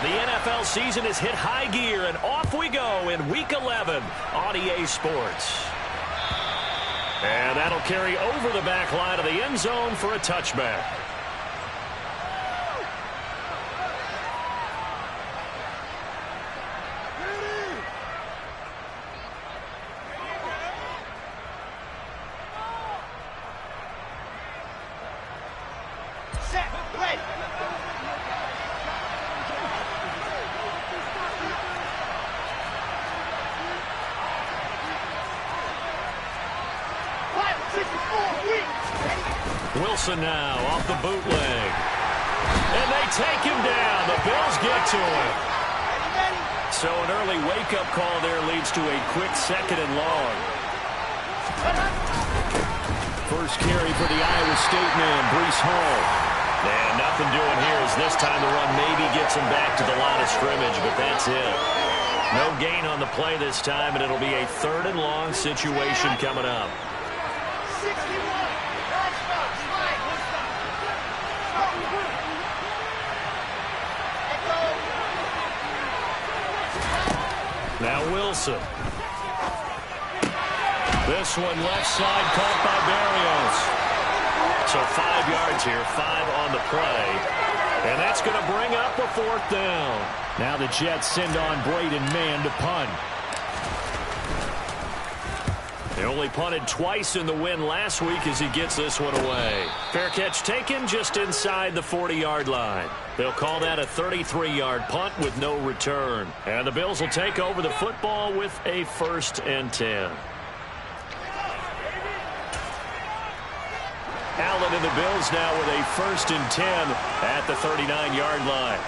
The NFL season has hit high gear, and off we go in Week 11 on EA Sports. And that'll carry over the back line of the end zone for a touchback. Wilson now off the bootleg. And they take him down. The Bills get to him. So an early wake-up call there leads to a quick 2nd and long. First carry for the Iowa State man, Breece Hall. And nothing doing here as this time the run maybe gets him back to the line of scrimmage, but that's it. No gain on the play this time, and it'll be a 3rd and long situation coming up. Now Wilson. This one left side caught by Berrios. So 5 yards here, 5 on the play. And that's going to bring up a 4th down. Now the Jets send on Braden Mann to punt. They only punted twice in the win last week as he gets this one away. Fair catch taken just inside the 40-yard line. They'll call that a 33-yard punt with no return. And the Bills will take over the football with a 1st and 10. Allen and the Bills now with a 1st and 10 at the 39-yard line.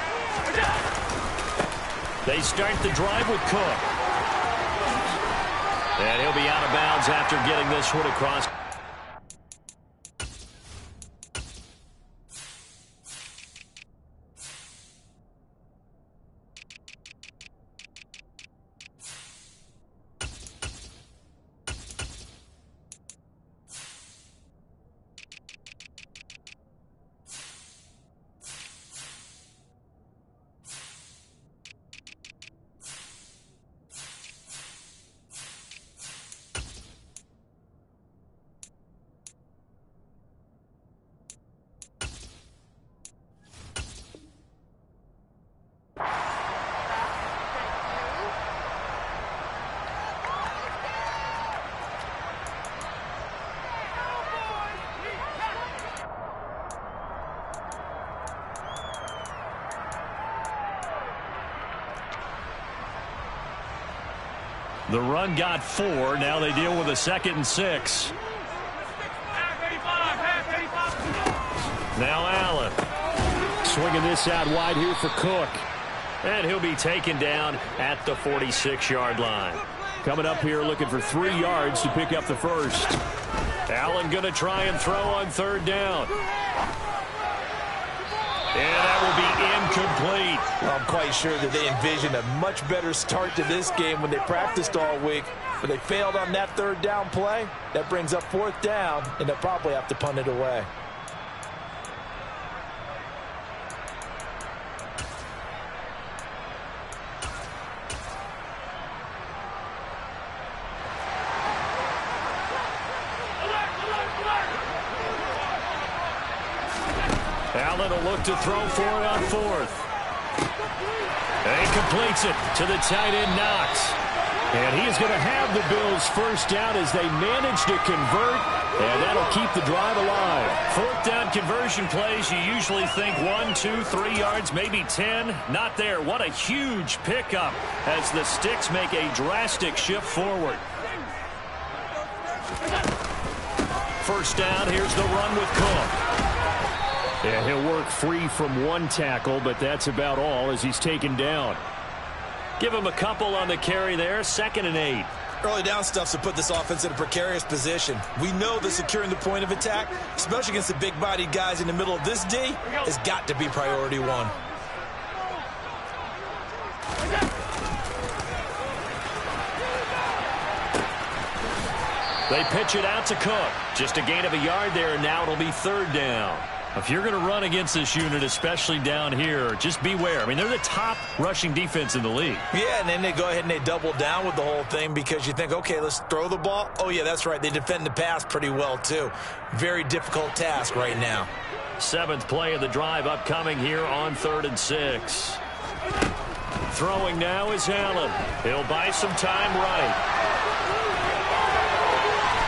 They start the drive with Cook. And he'll be out of bounds after getting this one across. The run got 4. Now they deal with a 2nd and 6. Now Allen. Swinging this out wide here for Cook. And he'll be taken down at the 46-yard line. Coming up here looking for 3 yards to pick up the 1st. Allen going to try and throw on 3rd down. And that will be incomplete. Well, I'm quite sure that they envisioned a much better start to this game when they practiced all week. But they failed on that 3rd down play. That brings up 4th down, and they'll probably have to punt it away. Allen will look to throw for it on 4th. And he completes it to the tight end, Knox. And he is going to have the Bills' 1st down as they manage to convert, and that'll keep the drive alive. 4th down conversion plays, you usually think 1, 2, 3 yards, maybe 10. Not there. What a huge pickup as the Sticks make a drastic shift forward. 1st down, here's the run with Cook. Yeah, he'll work free from 1 tackle, but that's about all as he's taken down. Give him a couple on the carry there, 2nd and 8. Early down stuff's to put this offense in a precarious position. We know that securing the point of attack, especially against the big-bodied guys in the middle of this D, has got to be priority 1. They pitch it out to Cook. Just a gain of a yard there, and now it'll be 3rd down. If you're going to run against this unit, especially down here, just beware. I mean, they're the top rushing defense in the league. Yeah, and then they go ahead and they double down with the whole thing because you think, okay, let's throw the ball. Oh, yeah, that's right. They defend the pass pretty well, too. Very difficult task right now. 7th play of the drive upcoming here on 3rd and 6. Throwing now is Allen. He'll buy some time right.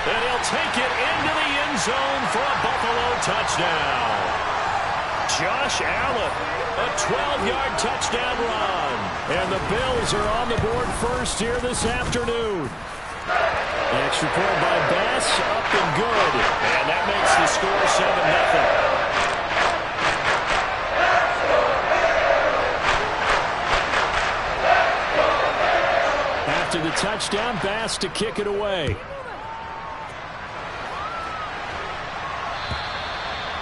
And he'll take it into the end zone for a Buffalo touchdown. Josh Allen, a 12-yard touchdown run. And the Bills are on the board first here this afternoon. Extra point by Bass, up and good. And that makes the score 7-0. After the touchdown, Bass to kick it away.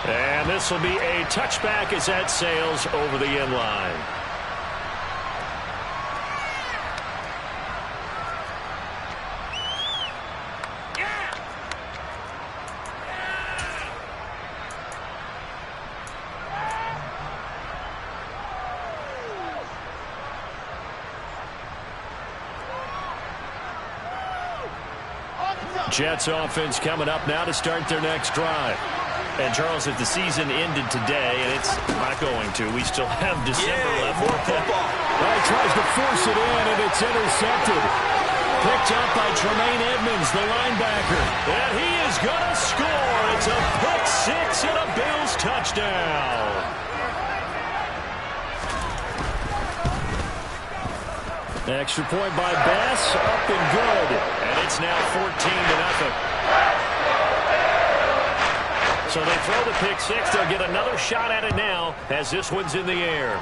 And this will be a touchback as that sails over the end line. Jets offense coming up now to start their next drive. And, Charles, if the season ended today, and it's not going to, we still have December left. More football. Well, he tries to force it in, and it's intercepted. Picked up by Tremaine Edmonds, the linebacker. And he is going to score. It's a pick six and a Bills touchdown. Extra point by Bass, up and good. And it's now 14-0. So they throw the pick six. They'll get another shot at it now as this one's in the air.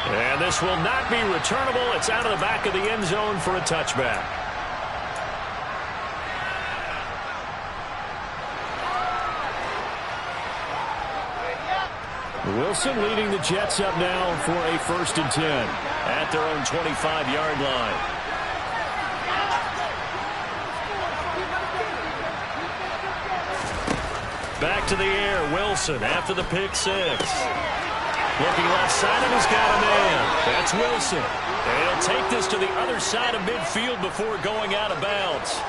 And this will not be returnable. It's out of the back of the end zone for a touchback. Wilson leading the Jets up now for a 1st and 10 at their own 25-yard line. Back to the air, Wilson after the pick six. Looking left side of he's got a man. That's Wilson. And he'll take this to the other side of midfield before going out of bounds.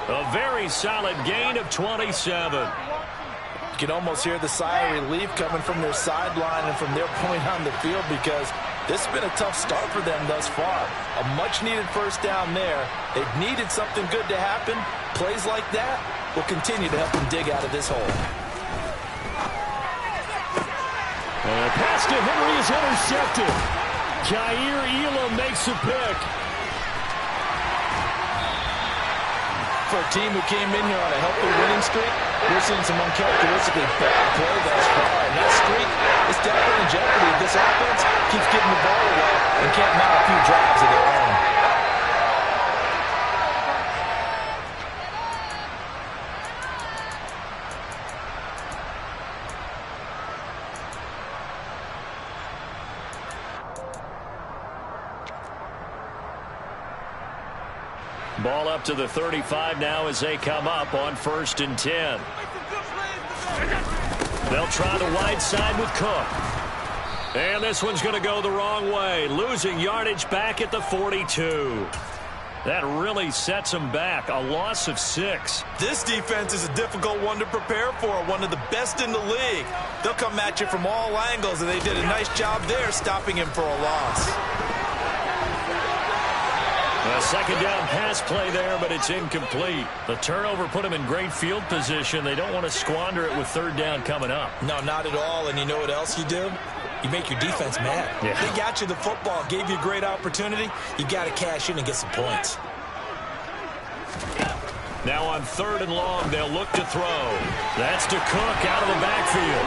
A very solid gain of 27. You can almost hear the sigh of relief coming from their sideline and from their point on the field because this has been a tough start for them thus far. A much-needed first down there. They've needed something good to happen. Plays like that will continue to help them dig out of this hole. And a pass to Henry is intercepted. Jair Elam makes a pick. For a team who came in here on a healthy winning streak, we're seeing some uncharacteristically bad play thus far. And that streak is definitely in jeopardy if this offense keeps getting the ball away and can't mount a few drives of their own. Ball up to the 35 now as they come up on 1st and 10. They'll try the wide side with Cook. And this one's going to go the wrong way. Losing yardage back at the 42. That really sets them back. A loss of 6. This defense is a difficult one to prepare for. One of the best in the league. They'll come at you from all angles, and they did a nice job there stopping him for a loss. A second down pass play there, but it's incomplete. The turnover put them in great field position. They don't want to squander it with 3rd down coming up. No, not at all. And you know what else you do? You make your defense mad. Yeah. They got you the football, gave you a great opportunity. You got to cash in and get some points. Now on 3rd and long, they'll look to throw. That's to Cook out of the backfield.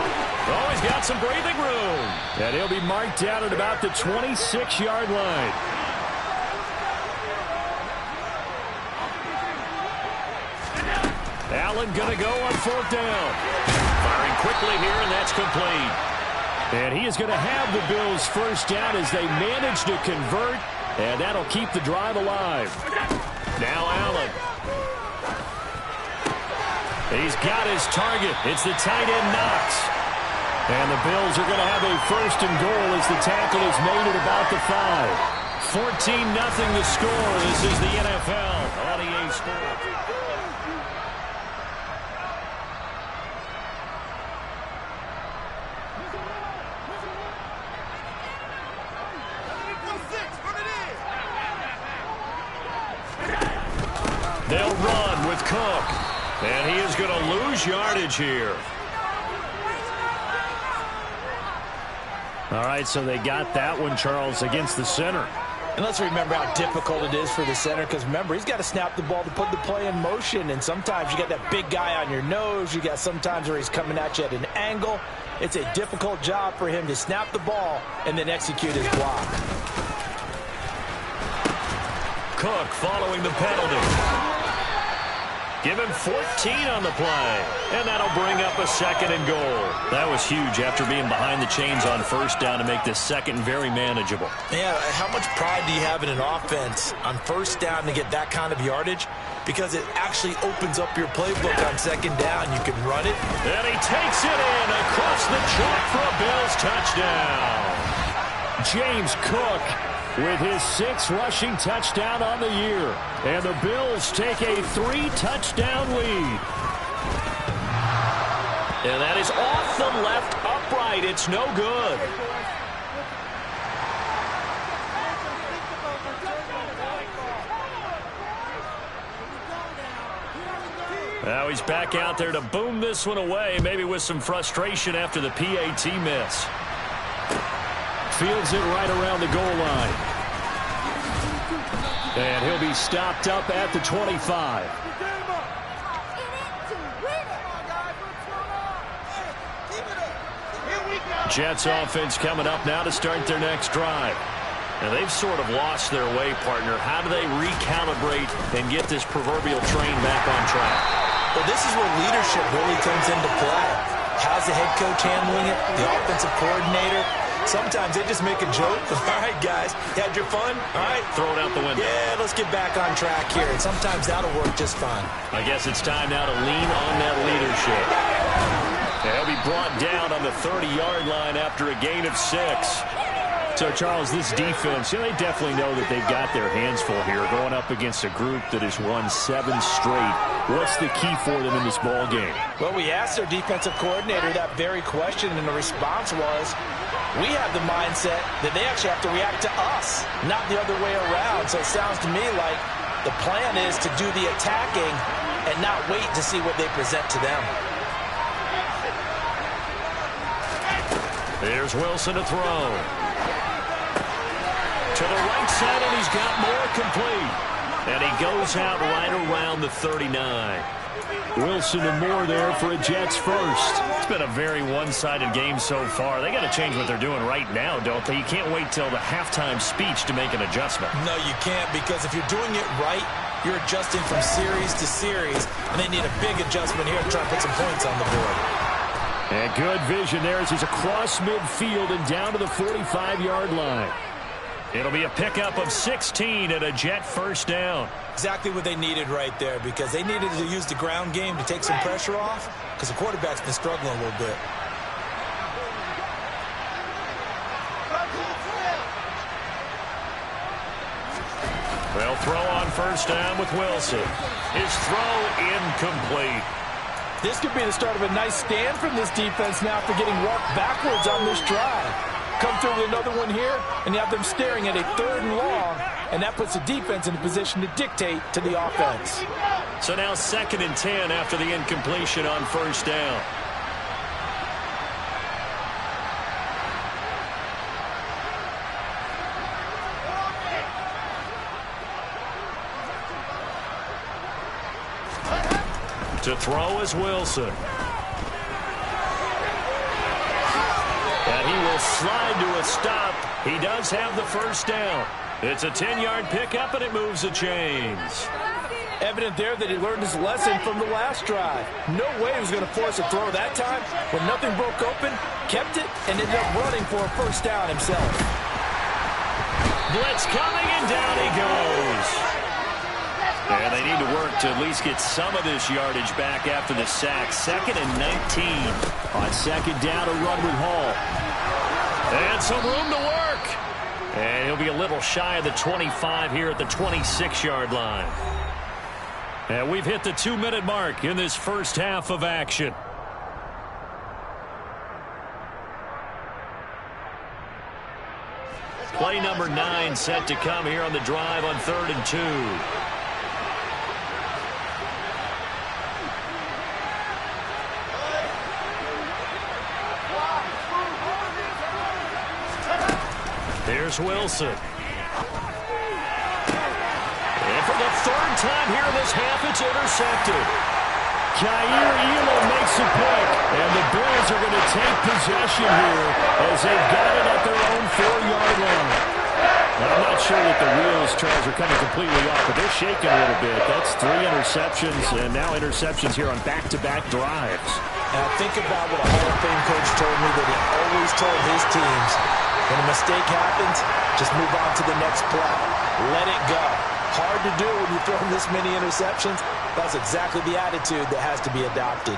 Oh, he's got some breathing room. And he'll be marked down at about the 26-yard line. Allen going to go on 4th down. Firing quickly here, and that's complete. And he is going to have the Bills' first down as they manage to convert, and that'll keep the drive alive. Now Allen. He's got his target. It's the tight end, Knox. And the Bills are going to have a first and goal as the tackle is made at about the 5. 14-0 the score. This is the NFL on EA Sports. They'll run with Cook. And he is going to lose yardage here. All right, so they got that one, Charles, against the center. And let's remember how difficult it is for the center, because remember, he's got to snap the ball to put the play in motion, and sometimes you got that big guy on your nose. You got sometimes where he's coming at you at an angle. It's a difficult job for him to snap the ball and then execute his block. Cook following the penalty. Give him 14 on the play, and that'll bring up a second and goal. That was huge after being behind the chains on first down to make this second very manageable. Yeah, how much pride do you have in an offense on first down to get that kind of yardage? Because it actually opens up your playbook on second down. You can run it. And he takes it in across the chalk for a Bills touchdown. James Cook with his 6th rushing touchdown on the year. And the Bills take a 3-touchdown lead. And that is off the left upright. It's no good. Now he's back out there to boom this one away, maybe with some frustration after the PAT miss. Fields it right around the goal line. And he'll be stopped up at the 25. Jets offense coming up now to start their next drive. Now they've sort of lost their way, partner. How do they recalibrate and get this proverbial train back on track? Well, this is where leadership really comes into play. How's the head coach handling it? The offensive coordinator? Sometimes they just make a joke. All right, guys, you had your fun? All right. Throw it out the window. Yeah, let's get back on track here. And sometimes that'll work just fine. I guess it's time now to lean on that leadership. He'll be brought down on the 30-yard line after a gain of 6. So, Charles, this defense, they definitely know that they've got their hands full here going up against a group that has won 7 straight. What's the key for them in this ball game? Well, we asked their defensive coordinator that very question, and the response was, we have the mindset that they actually have to react to us, not the other way around. So it sounds to me like the plan is to do the attacking and not wait to see what they present to them. There's Wilson to throw. To the right side, and he's got more complete. And he goes out right around the 39. Wilson and Moore there for a Jets first. It's been a very one-sided game so far. They got to change what they're doing right now, don't they? You can't wait till the halftime speech to make an adjustment. No, you can't, because if you're doing it right, you're adjusting from series to series, and they need a big adjustment here to try and put some points on the board. And good vision there as he's across midfield and down to the 45-yard line. It'll be a pickup of 16 and a Jet first down. Exactly what they needed right there, because they needed to use the ground game to take some pressure off, because the quarterback's been struggling a little bit. They'll throw on first down with Wilson. His throw incomplete. This could be the start of a nice stand from this defense now after getting walked backwards on this drive. Come through with another one here, and you have them staring at a 3rd and long, and that puts the defense in a position to dictate to the offense. So now 2nd and 10 after the incompletion on first down. To throw is Wilson. And he will slide to a stop. He does have the first down. It's a 10-yard pickup, and it moves the chains. Evident there that he learned his lesson from the last drive. No way he was going to force a throw that time. When nothing broke open, kept it, and ended up running for a first down himself. Blitz coming, and down he goes. And they need to work to at least get some of this yardage back after the sack. 2nd and 19. On 2nd down, a run with Hall. And some room to work. And he'll be a little shy of the 25 here at the 26-yard line. And we've hit the 2-minute mark in this first half of action. Play number 9 set to come here on the drive on 3rd and 2. Here's Wilson. And for the 3rd time here in this half, it's intercepted. Jair Elam makes a pick, and the Bills are going to take possession here as they've got it at their own 4-yard line. Now, I'm not sure that the wheels, Charles, are coming completely off, but they're shaking a little bit. That's 3 interceptions, and now interceptions here on back-to-back drives. Now, think about what a Hall of Fame coach told me that he always told his teams, when a mistake happens, just move on to the next play. Let it go. Hard to do when you throw this many interceptions. That's exactly the attitude that has to be adopted.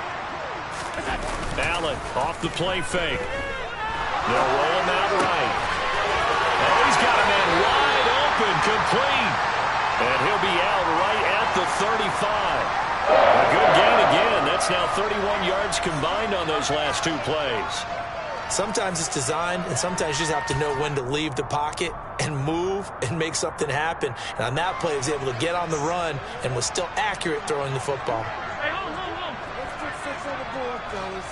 Allen off the play fake. They'll roll him out right. Oh, he's got a man wide open, complete. And he'll be out right at the 35. A good gain again. That's now 31 yards combined on those last 2 plays. Sometimes it's designed, and sometimes you just have to know when to leave the pocket and move and make something happen. And on that play, he was able to get on the run and was still accurate throwing the football. Hey, hold. Let's put 6 on the board, fellas.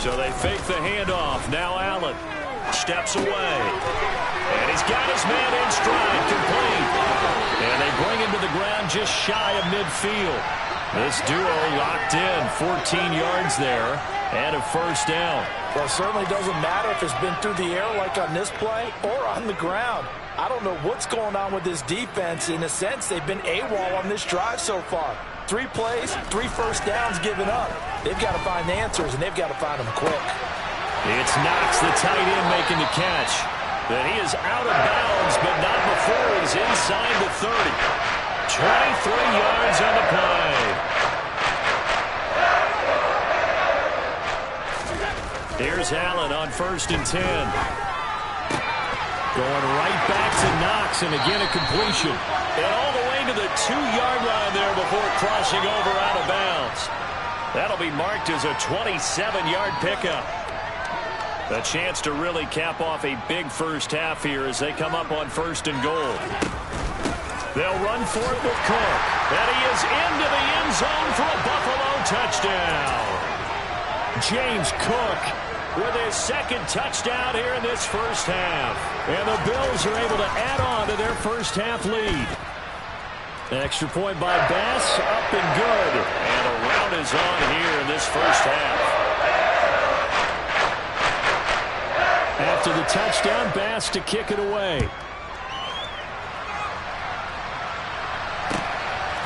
So they fake the handoff. Now Allen steps away. And he's got his man in stride, complete. And they bring him to the ground just shy of midfield. This duo locked in, 14 yards there, and a 1st down. Well, it certainly doesn't matter if it's been through the air like on this play or on the ground. I don't know what's going on with this defense. In a sense, they've been AWOL on this drive so far. 3 plays, 3 first downs given up. They've got to find answers, and they've got to find them quick. It's Knox, the tight end, making the catch. But he is out of bounds, but not before he's inside the 30. 23 yards on the play. Here's Allen on 1st and 10. Going right back to Knox, and again a completion. And all the way to the 2-yard line there before crossing over out of bounds. That'll be marked as a 27-yard pickup. A chance to really cap off a big first half here as they come up on 1st and goal. They'll run for it with Cook. And he is into the end zone for a Buffalo touchdown. James Cook with his 2nd touchdown here in this first half. And the Bills are able to add on to their first half lead. Extra point by Bass, up and good. And a rout is on here in this first half. After the touchdown, Bass to kick it away.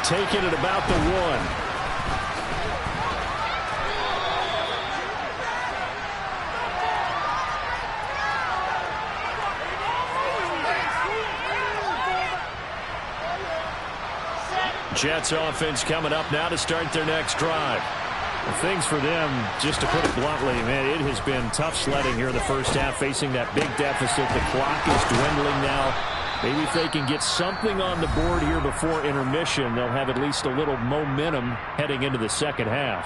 Taking it about the 1. Jets offense coming up now to start their next drive. Things for them, just to put it bluntly, man, it has been tough sledding here in the first half, facing that big deficit. The clock is dwindling now. Maybe if they can get something on the board here before intermission, they'll have at least a little momentum heading into the second half.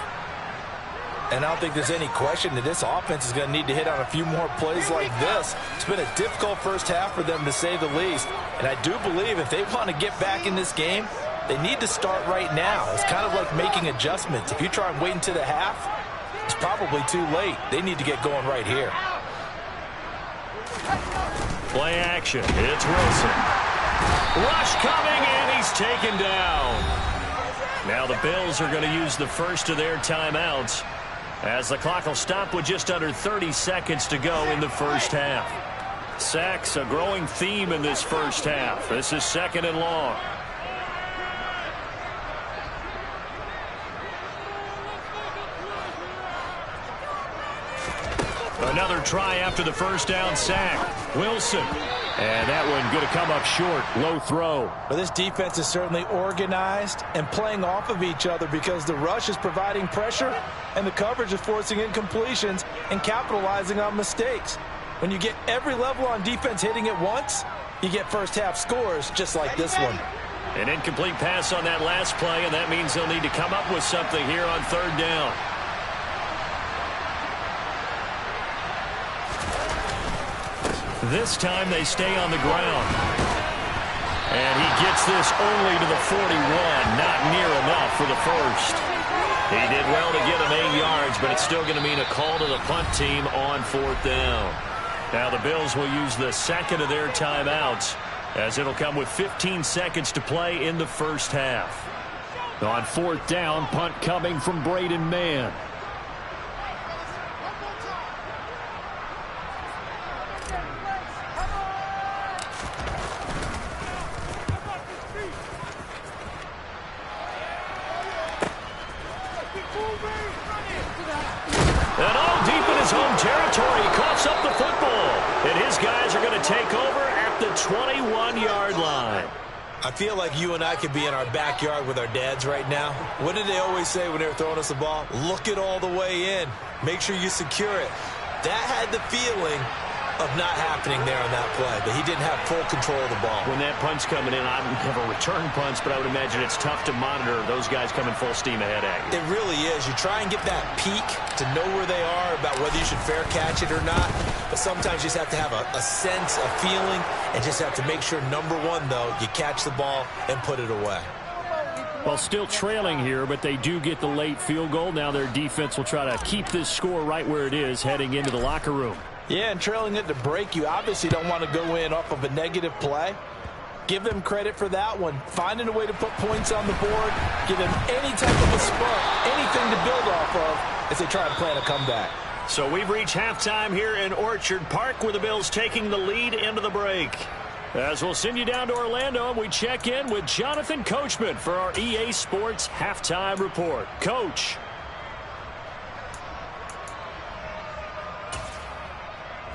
And I don't think there's any question that this offense is going to need to hit on a few more plays like this. It's been a difficult first half for them, to say the least. And I do believe if they want to get back in this game, they need to start right now. It's kind of like making adjustments. If you try and wait until the half, it's probably too late. They need to get going right here. Play action. It's Wilson. Rush coming, and he's taken down. Now the Bills are going to use the first of their timeouts as the clock will stop with just under 30 seconds to go in the first half. Sacks, a growing theme in this first half. This is 2nd and long. Another try after the first down sack. Wilson And that one going to come up short. Low throw. Well, this defense is certainly organized and playing off of each other because the rush is providing pressure and the coverage is forcing incompletions and capitalizing on mistakes. When you get every level on defense hitting at once, you get first half scores just like this one. An incomplete pass on that last play, and that means they'll need to come up with something here on third down. This time they stay on the ground. And he gets this only to the 41, not near enough for the first. He did well to get him 8 yards, but it's still going to mean a call to the punt team on fourth down. Now the Bills will use the second of their timeouts, as it'll come with 15 seconds to play in the first half. On fourth down, punt coming from Braden Mann. And all deep in his home territory, he coughs up the football. And his guys are going to take over at the 21-yard line. I feel like you and I could be in our backyard with our dads right now. What did they always say when they were throwing us the ball? Look it all the way in. Make sure you secure it. That had the feeling of not happening there on that play, but he didn't have full control of the ball. When that punt's coming in, I don't have a return punch, but I would imagine it's tough to monitor those guys coming full steam ahead at you. It really is. You try and get that peek to know where they are, about whether you should fair catch it or not, but sometimes you just have to have a sense, a feeling, and just have to make sure, number one, though, you catch the ball and put it away. Well, still trailing here, but they do get the late field goal. Now their defense will try to keep this score right where it is heading into the locker room. Yeah, and trailing it to break, you obviously don't want to go in off of a negative play. Give them credit for that one. Finding a way to put points on the board, give them any type of a spark, anything to build off of as they try to plan a comeback. So we've reached halftime here in Orchard Park, with the Bills taking the lead into the break. As we'll send you down to Orlando, and we check in with Jonathan Coachman for our EA Sports Halftime Report. Coach.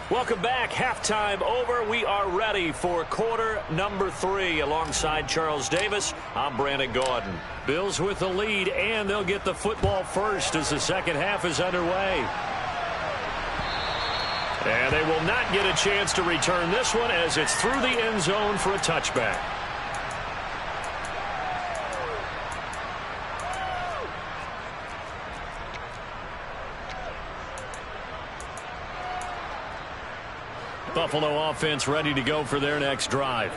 Welcome back. Halftime over. We are ready for quarter number 3. Alongside Charles Davis, I'm Brandon Gaudin. Bills with the lead, and they'll get the football first as the second half is underway. And they will not get a chance to return this one, as it's through the end zone for a touchback. Buffalo offense ready to go for their next drive.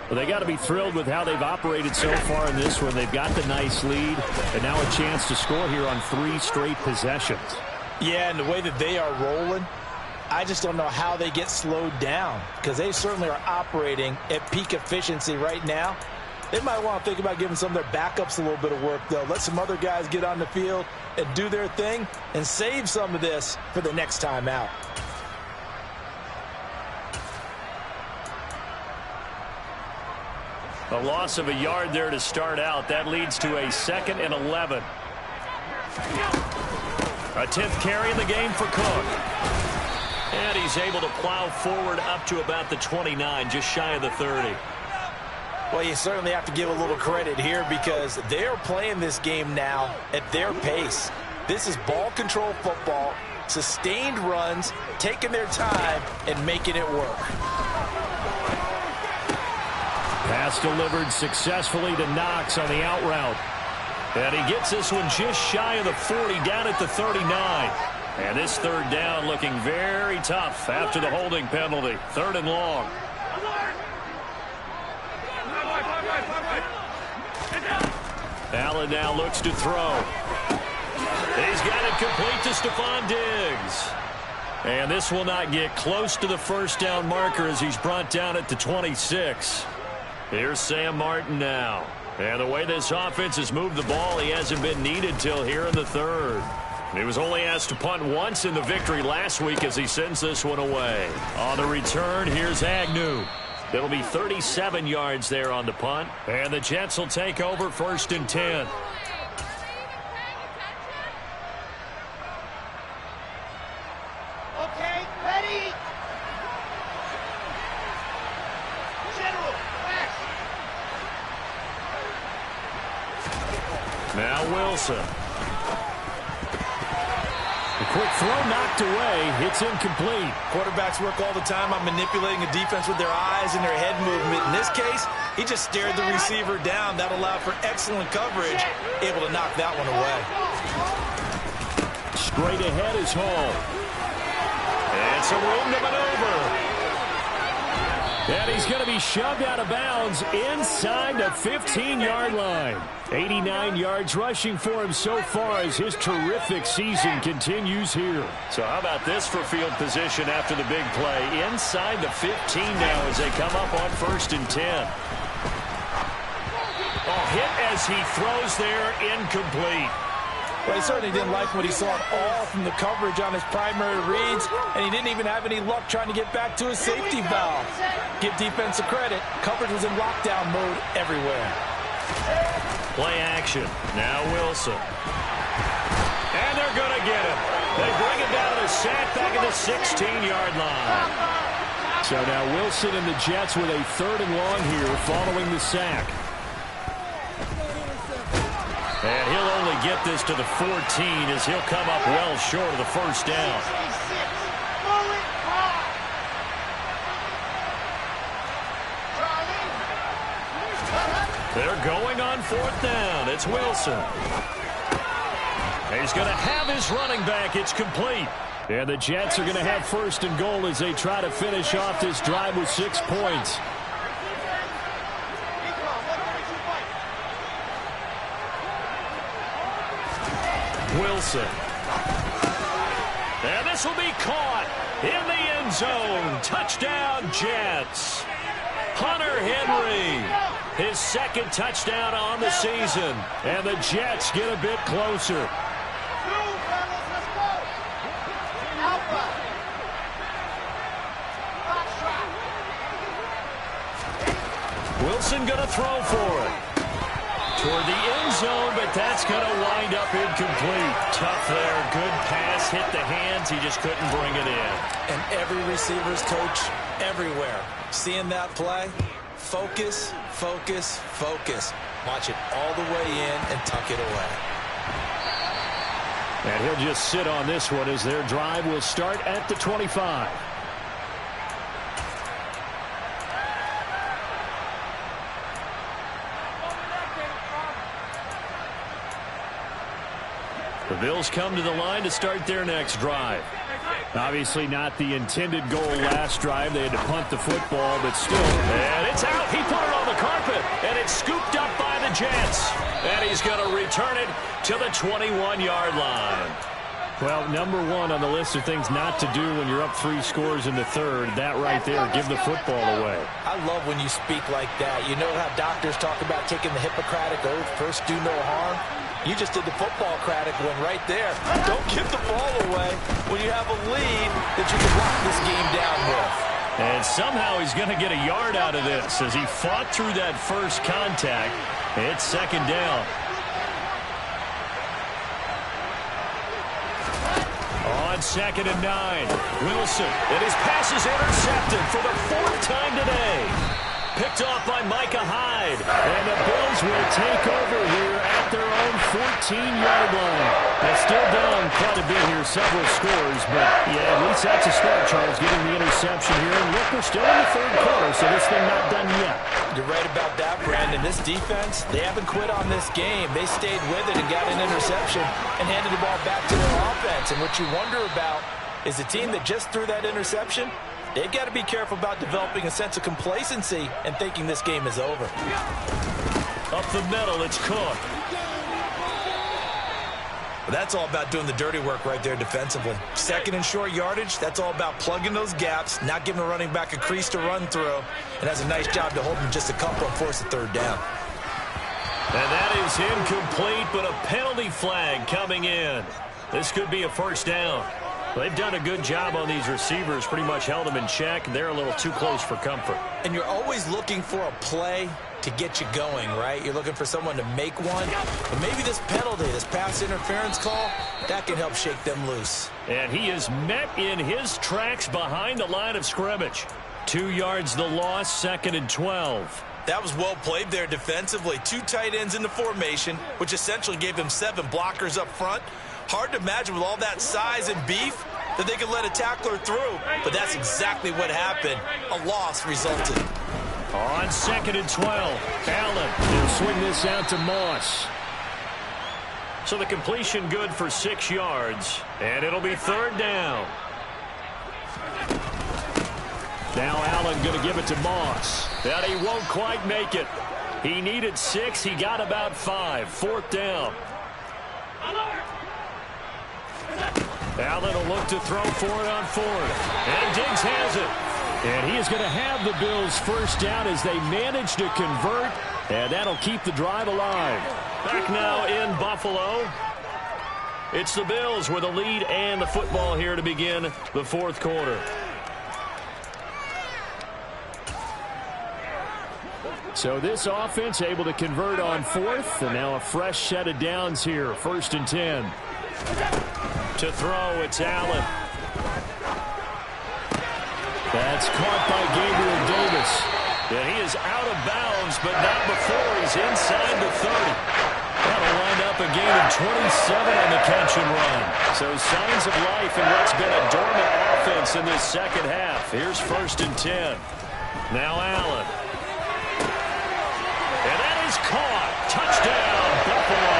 Well, they got to be thrilled with how they've operated so far in this one. They've got the nice lead, and now a chance to score here on 3 straight possessions. Yeah, and the way that they are rolling, I just don't know how they get slowed down, because they certainly are operating at peak efficiency right now. They might want to think about giving some of their backups a little bit of work, though. Let some other guys get on the field and do their thing and save some of this for the next time out. A loss of a yard there to start out. That leads to a 2nd and 11. A 10th carry in the game for Cook. And he's able to plow forward up to about the 29, just shy of the 30. Well, you certainly have to give a little credit here, because they're playing this game now at their pace. This is ball control football, sustained runs, taking their time and making it work. Pass delivered successfully to Knox on the out route. And he gets this one just shy of the 40, down at the 39. And this third down looking very tough after the holding penalty. 3rd and long. Allen now looks to throw. He's got it complete to Stephon Diggs. And this will not get close to the first down marker, as he's brought down at the 26. Here's Sam Martin now. And the way this offense has moved the ball, he hasn't been needed till here in the 3rd. He was only asked to punt once in the victory last week, as he sends this one away. On the return, here's Agnew. It'll be 37 yards there on the punt. And the Jets will take over 1st and 10. Wilson. The quick throw knocked away. It's incomplete. Quarterbacks work all the time on manipulating a defense with their eyes and their head movement. In this case, he just stared the receiver down. That allowed for excellent coverage, able to knock that one away. Straight ahead is Hall. And some room to maneuver. And he's going to be shoved out of bounds inside the 15-yard line. 89 yards rushing for him so far as his terrific season continues here. So how about this for field position after the big play? Inside the 15 now as they come up on 1st and 10. Hit as he throws there, incomplete. Well, he certainly didn't like what he saw at all from the coverage on his primary reads, and he didn't even have any luck trying to get back to his safety valve. Give defense a credit. Coverage was in lockdown mode everywhere. Play action. Now Wilson. And they're going to get him. They bring him down to the sack back at the 16-yard line. So now Wilson and the Jets with a 3rd and long here following the sack. And he'll only get this to the 14 as he'll come up well short of the 1st down. They're going on 4th down. It's Wilson. He's going to have his running back. It's complete. And the Jets are going to have 1st and goal as they try to finish off this drive with 6 points. Wilson. And this will be caught in the end zone. Touchdown, Jets. Hunter Henry, his 2nd touchdown on the season. And the Jets get a bit closer. Wilson going to throw for it. Toward the end zone, but that's going to wind up incomplete. Tough there. Good pass. Hit the hands. He just couldn't bring it in. And every receiver's coach everywhere. Seeing that play, focus, focus, focus. Watch it all the way in and tuck it away. And he'll just sit on this one as their drive will start at the 25. The Bills come to the line to start their next drive. Obviously not the intended goal last drive. They had to punt the football, but still. And it's out. He put it on the carpet, and it's scooped up by the Jets. And he's going to return it to the 21-yard line. Well, number 1 on the list of things not to do when you're up 3 scores in the 3rd. That right there, give the football away. I love when you speak like that. You know how doctors talk about taking the Hippocratic Oath, first do no harm? You just did the football-cratic one right there. Don't give the ball away when you have a lead that you can lock this game down with. And somehow he's going to get a yard out of this as he fought through that first contact. It's 2nd down. On 2nd and 9, Wilson, and his pass is intercepted for the 4th time today. Picked off by Micah Hyde. And the Bills will take over here at their own 14-yard line. They're still down quite a bit here, several scores. But, yeah, at least that's a start, Charles, getting the interception here. And look, we're still in the 3rd quarter, so this thing not done yet. You're right about that, Brandon. This defense, they haven't quit on this game. They stayed with it and got an interception and handed the ball back to their offense. And what you wonder about is the team that just threw that interception, they've got to be careful about developing a sense of complacency and thinking this game is over. Up the middle, it's Cook. Well, that's all about doing the dirty work right there defensively. 2nd and short yardage, that's all about plugging those gaps, not giving a running back a crease to run through, and has a nice job to hold him just a couple and force the 3rd down. And that is incomplete, but a penalty flag coming in. This could be a 1st down. They've done a good job on these receivers, pretty much held them in check. They're a little too close for comfort. And you're always looking for a play to get you going, right? You're looking for someone to make one. But maybe this penalty, this pass interference call, that can help shake them loose. And he is met in his tracks behind the line of scrimmage. 2 yards the loss, 2nd and 12. That was well played there defensively. 2 tight ends in the formation, which essentially gave them 7 blockers up front. Hard to imagine with all that size and beef that they could let a tackler through, but that's exactly what happened. A loss resulted. On 2nd and 12, Allen will swing this out to Moss. So the completion good for 6 yards, and it'll be 3rd down. Now Allen going to give it to Moss. And he won't quite make it. He needed 6. He got about 5. 4th down. Allen will look to throw for it on 4th. And Diggs has it. And he is going to have the Bills 1st down as they manage to convert. And that'll keep the drive alive. Back now in Buffalo. It's the Bills with a lead and the football here to begin the 4th quarter. So this offense able to convert on 4th, and now a fresh set of downs here. 1st and 10. To throw, it's Allen. That's caught by Gabriel Davis. And he is out of bounds, but not before he's inside the 30. That'll wind up a gain of 27 on the catch and run. So signs of life in what's been a dormant offense in this 2nd half. Here's 1st and 10. Now Allen. And that is caught. Touchdown, Buffalo.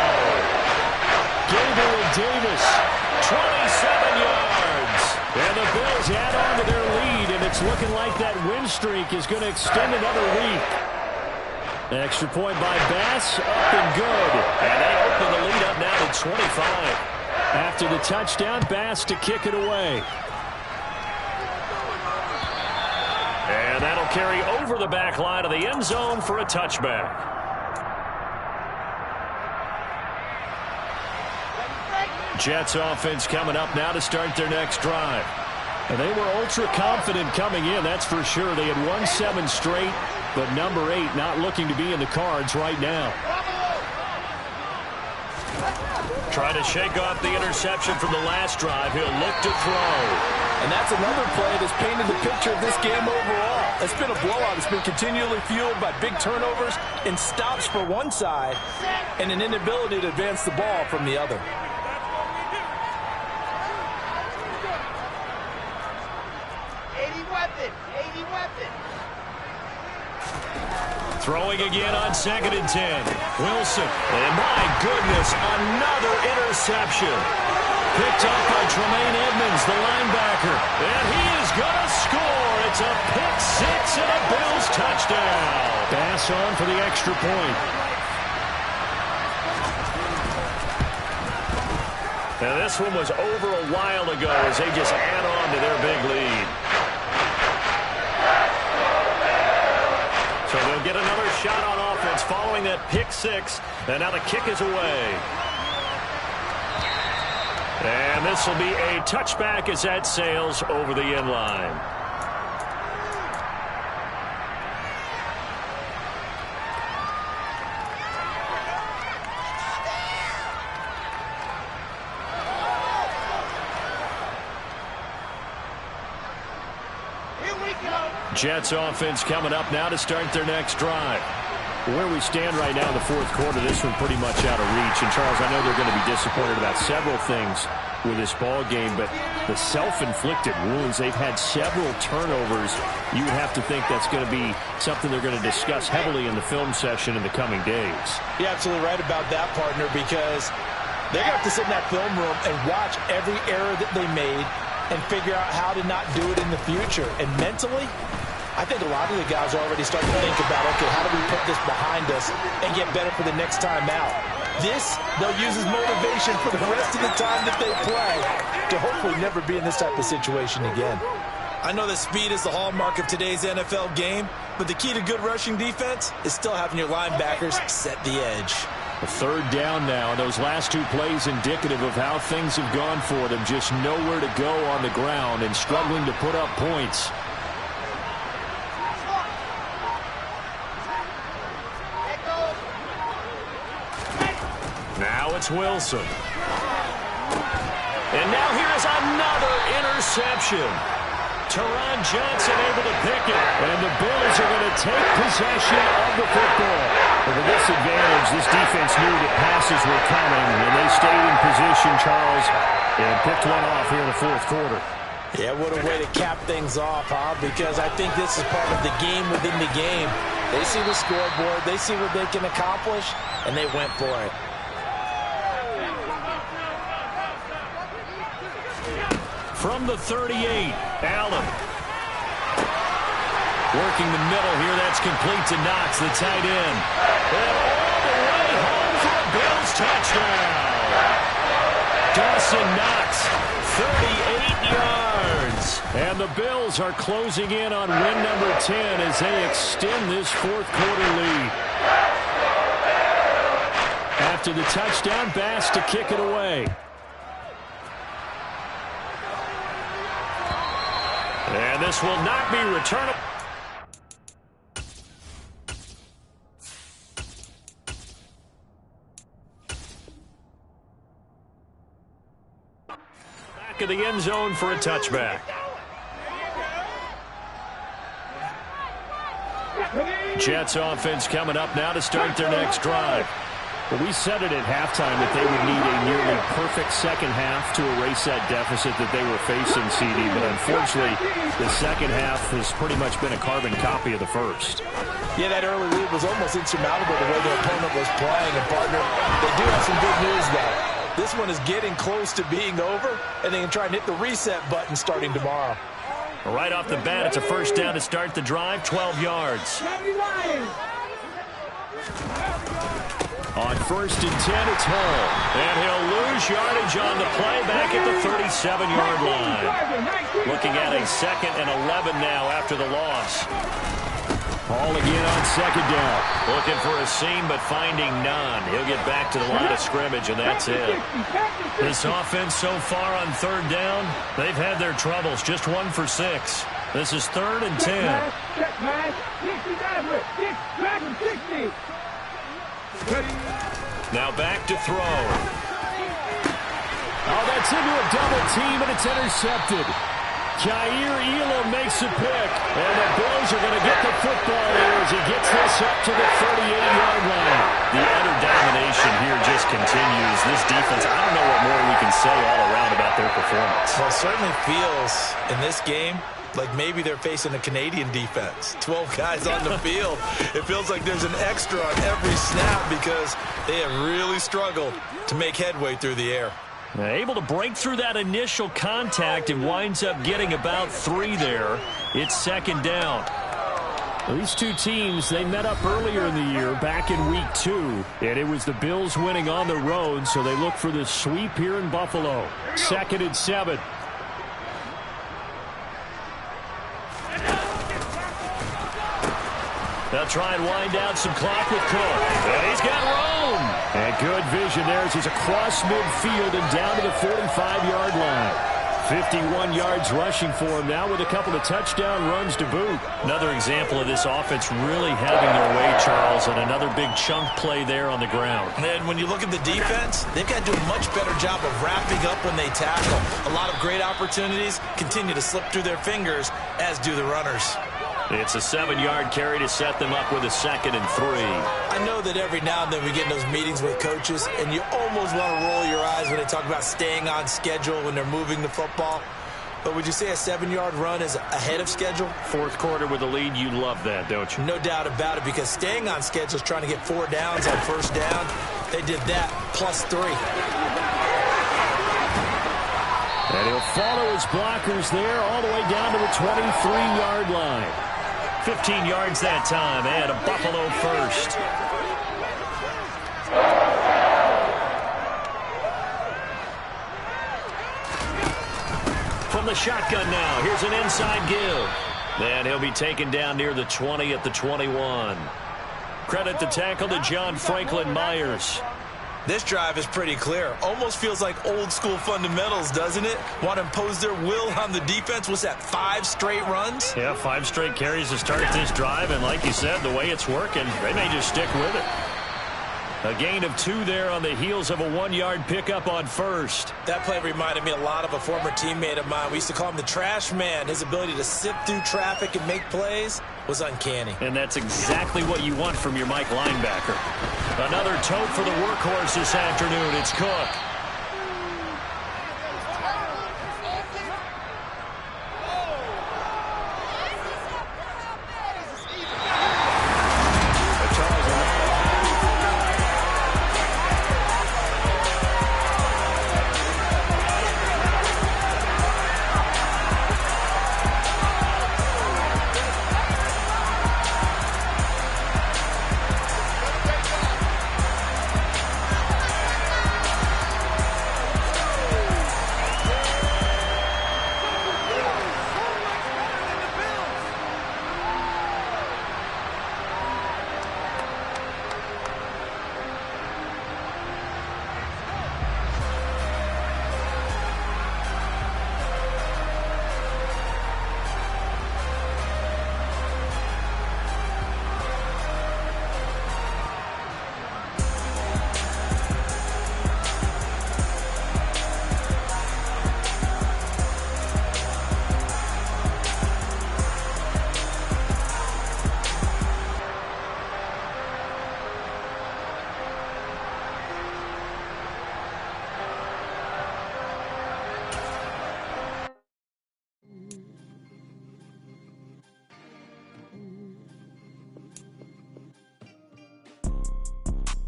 Gabriel Davis, 27 yards. And the Bills add on to their lead, and it's looking like that win streak is going to extend another week. Extra point by Bass, up and good. And they open the lead up now to 25. After the touchdown, Bass to kick it away. And that'll carry over the back line of the end zone for a touchback. Jets offense coming up now to start their next drive. And they were ultra confident coming in, that's for sure. They had won 7 straight, but number 8 not looking to be in the cards right now. Trying to shake off the interception from the last drive. He'll look to throw. And that's another play that's painted the picture of this game overall. It's been a blowout. It's been continually fueled by big turnovers and stops for one side and an inability to advance the ball from the other. Throwing again on 2nd and 10. Wilson. And my goodness, another interception. Picked up by Tremaine Edmonds, the linebacker. And he is going to score. It's a pick 6 and a Bills touchdown. Pass on for the extra point. Now this one was over a while ago as they just add on to their big lead. So they'll get another shot on offense following that pick 6. And now the kick is away. And this will be a touchback as that sails over the end line. Jets offense coming up now to start their next drive. Where we stand right now in the 4th quarter, this one pretty much out of reach. And, Charles, I know they're going to be disappointed about several things with this ball game, but the self-inflicted wounds, they've had several turnovers. You would have to think that's going to be something they're going to discuss heavily in the film session in the coming days. You're absolutely right about that, partner, because they're going to have to sit in that film room and watch every error that they made and figure out how to not do it in the future. And mentally, I think a lot of the guys are already starting to think about, okay, how do we put this behind us and get better for the next time out? This, they'll use as motivation for the rest of the time that they play to hopefully never be in this type of situation again. I know that speed is the hallmark of today's NFL game, but the key to good rushing defense is still having your linebackers set the edge. A 3rd down now. Those last 2 plays indicative of how things have gone for them. Just nowhere to go on the ground and struggling to put up points. Now it's Wilson. And now here is another interception. Teron Johnson able to pick it. And the Bills are going to take possession of the football. With this advantage, this defense knew that passes were coming, and they stayed in position, Charles, and picked one off here in the fourth quarter. Yeah, what a way to cap things off, huh? Because I think this is part of the game within the game. They see the scoreboard, they see what they can accomplish, and they went for it. From the 38, Allen. Working the middle here, that's complete to Knox, the tight end. And all the way home for a Bills touchdown. Dawson Knox, 38 yards. And the Bills are closing in on win number 10 as they extend this fourth quarter lead. After the touchdown, Bass to kick it away. And this will not be returned. Back of the end zone for a touchback. Jets offense coming up now to start their next drive. Well, we said it at halftime that they would need a nearly perfect second half to erase that deficit that they were facing, CD. But unfortunately, the second half has pretty much been a carbon copy of the first. Yeah, that early lead was almost insurmountable the way their opponent was playing. And, partner, they do have some good news, though. This one is getting close to being over, and they can try and hit the reset button starting tomorrow. Right off the bat, it's a first down to start the drive, 12 yards. On 1st and 10, it's Hall. And he'll lose yardage on the play back at the 37-yard line. Looking at a 2nd and 11 now after the loss. Hall again on 2nd down. Looking for a seam, but finding none. He'll get back to the line of scrimmage, and that's it. This offense so far on 3rd down, they've had their troubles. Just 1 for 6. This is 3rd and 10. Now back to throw. Oh, that's into a double team, and it's intercepted. Jair Elam makes a pick, and the Bills are going to get the football there as he gets this up to the 38-yard line. The utter domination here just continues. This defense, I don't know what more we can say all around about their performance. Well, it certainly feels in this game like maybe they're facing a Canadian defense. 12 guys on the field. It feels like there's an extra on every snap because they have really struggled to make headway through the air. Able to break through that initial contact and winds up getting about 3 there. It's 2nd down. These two teams, they met up earlier in the year, back in week 2, and it was the Bills winning on the road, so they look for the sweep here in Buffalo. 2nd and 7. They'll try and wind down some clock with Cook. And he's got room. And good vision there as he's across midfield and down to the 45-yard line. 51 yards rushing for him now with a couple of touchdown runs to boot. Another example of this offense really having their way, Charles, and another big chunk play there on the ground. And when you look at the defense, they've got to do a much better job of wrapping up when they tackle. A lot of great opportunities continue to slip through their fingers, as do the runners. It's a 7-yard carry to set them up with a 2nd and 3. I know that every now and then we get in those meetings with coaches, and you almost want to roll your eyes when they talk about staying on schedule when they're moving the football. But would you say a 7-yard run is ahead of schedule? Fourth quarter with a lead, you love that, don't you? No doubt about it, because staying on schedule is trying to get 4 downs on 1st down. They did that, plus 3. And he'll follow his blockers there all the way down to the 23-yard line. 15 yards that time, and a Buffalo first. From the shotgun now, here's an inside give. And he'll be taken down near the 20 at the 21. Credit the tackle to John Franklin Myers. This drive is pretty clear. Almost feels like old school fundamentals, doesn't it? Want to impose their will on the defense. What's that, 5 straight runs? Yeah, 5 straight carries to start this drive. And like you said, the way it's working, they may just stick with it. A gain of 2 there on the heels of a 1-yard pickup on first. That play reminded me a lot of a former teammate of mine. We used to call him the trash man. His ability to sift through traffic and make plays was uncanny. And that's exactly what you want from your Mike linebacker. Another tote for the workhorse this afternoon. It's Cook.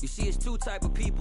You see, it's 2 type of people.